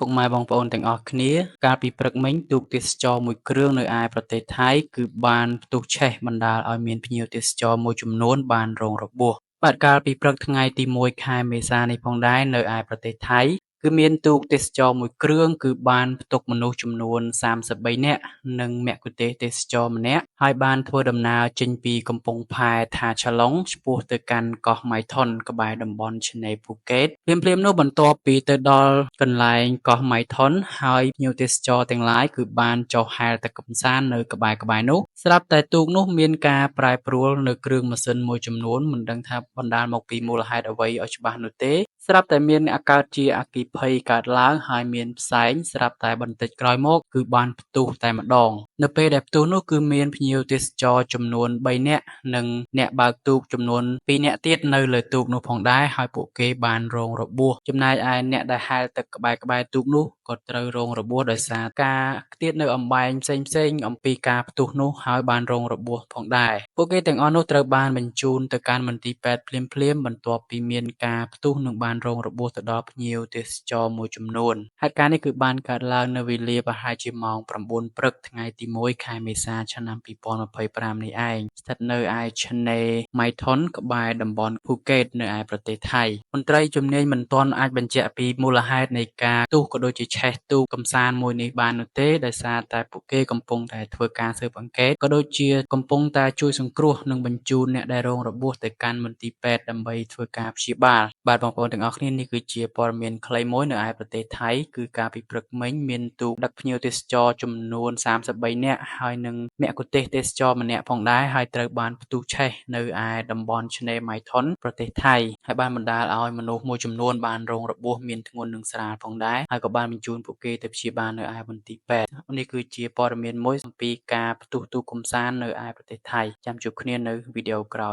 ពុកម៉ែបងប្អូនទាំងអស់គ្នាកាលពីព្រឹកមិញទូកទេសចរមួយគ្រឿងនៅឯប្រទេសថៃគឺបានផ្ទុះឆេះបណ្ដាលឲ្យមានភ្ញៀវទេសចរមួយចំនួនបានរងរបួសបាទកាលពីព្រឹកថ្ងៃទី1 ខែមេសានេះផងដែរនៅឯប្រទេសថៃគឺមានទូកទេសចរមួយគ្រឿងគឺបានផ្ទុកមនុស្សចំនួន33នាក់និងមគ្គុទ្ទេសក៍ទេសចរម្នាក់ហើយបានធ្វើដំណើរចេញពីកំពង់ផែថាឆាឡុងឆ្ពោះទៅកាន់កោះម៉ៃថុនក្បែរតំបន់ឆ្នេរភូកេតភ្លាមៗនោះបន្ទាប់ពីទៅដល់កន្លែងកោះម៉ៃថុនហើយភ្ញៀវទេសចរទាំងឡាយគឺបានចុះហែលទៅកម្សាន្តនៅក្បែរៗនោះស្រាប់តែទូកនោះមានការប្រែប្រួលនៅគ្រឿងម៉ាស៊ីនមួយចំនួនមិនដឹងថាបណ្ដាលមកពីមូលហេតុអ្វីឲ្យច្បាស់នោះទេស្រាប់តែមានអ្នកកើតជាអគ្គិភ័យកើតឡើងហើយមានផ្សែងស្រាប់តែបន្តិចក្រោយមកគឺបានផ្ទុះតែម្ដងនៅពេលដែលផ្ទុះនោះគឺមានភ្ញៀវទេសចរចំនួន3នាក់និងអ្នកបើកទូកចំនួន2នាក់ទៀតនៅលើទូកនោះផងដែរហើយពួកគេបានរងរបួសចំណែកឯអ្នកដែលហែលទឹកក្បែរទូកនោះក៏ត្រូវរងរបួសដោយសារការខ្ទាតនៅអំបែងផ្សេងៗអំពីការផ្ទុះនោះហើយបានរងរបួសផងដែរពួកគេទាំងអស់នោះត្រូវបានបញ្ជូនទៅកាន់មន្ទីរពេទ្យភ្លាមៗបន្ទាប់ពីមានការផ្ទុះនិងបានរងរបួសទៅដល់ភ្ញៀវទេសចរមួយចំនួនហេតុការណ៍នេះគឺបានកើតឡើងនៅវេលាប្រហែលជាម៉ោង9ព្រឹកថ្ងៃទី1 ខែមេសាឆ្នាំ2025នេះឯងស្ថិតនៅឯឆ្នេរម៉ៃថុនក្បែរតំបន់ភូកេតនៅឯប្រទេសថៃមន្ត្រីជំនាញមិនទាន់អាចបញ្ជាក់ពីមូលហេតុនៃការផ្ទុះក៏ដូចជាឆេះទូកកម្សាន្តមួយនេះបាននោះទេដោយសារតែពួកគេកំពុងតែធ្វើការស៊ើបអង្កេតក៏ដូចជាកំពុងតែជួយសង្គ្រោះនិងបញ្ជូនអ្នកដែលរងរបួសទៅកាន់មន្ទីរពេទ្យដើម្បីធ្វើការព្យាបាលបាទបងប្អូនទាំងអស់គ្នានេះគឺជាព័ត៌មានខ្លីមួយនៅឯប្រទេសថៃគឺកាលពីព្រឹកមិញមានទូកដឹកភ្ញៀវទេសចរចំនួន33នាក់ហើយនិងមគ្គុទ្ទេសក៍ទេសចរម្នាក់ផងដែរហើយត្រូវបានផ្ទុះឆេះនៅឯតំបន់ឆ្នេរម៉ៃថុនប្រទេសថៃហើយបានបណ្ដាលឲ្យមនុស្សមួយចំនួនបានរងរបួសមានធ្ងន់និងស្រាលផងដែរហើយក៏បានបញ្ជូនពួកគេទៅព្យាបាលនៅឯមន្ទីរពេទ្យនេះគឺជាព័ត៌មានមួយអំពីការផ្ទុះទូកកម្សាន្តនៅឯប្រទេសថៃចាំជួបគ្នានៅវីដេអូក្រោយ